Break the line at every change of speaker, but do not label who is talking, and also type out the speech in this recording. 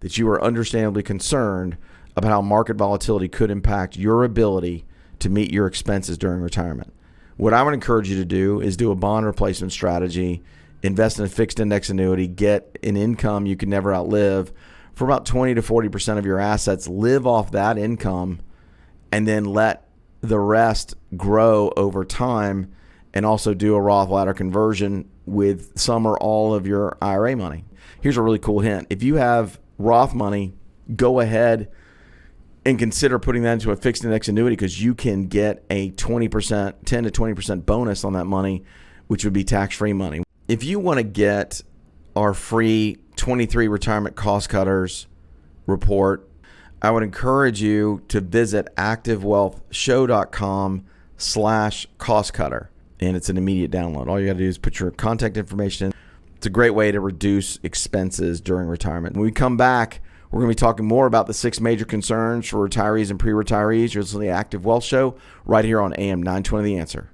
that you are understandably concerned about how market volatility could impact your ability to meet your expenses during retirement. What I would encourage you to do is do a bond replacement strategy, invest in a fixed index annuity, get an income you can never outlive for about 20 to 40% of your assets, live off that income, and then let the rest grow over time, and also do a Roth ladder conversion with some or all of your IRA money. Here's a really cool hint. If you have Roth money, go ahead and consider putting that into a fixed index annuity, because you can get a 20%, 10 to 20% bonus on that money, which would be tax-free money. If you want to get our free 23 retirement cost cutters report, I would encourage you to visit activewealthshow.com/cost cutter, and it's an immediate download. All you got to do is put your contact information in. It's a great way to reduce expenses during retirement. When we come back, we're going to be talking more about the 6 major concerns for retirees and pre-retirees. You're listening to the Active Wealth Show right here on AM 920 The Answer.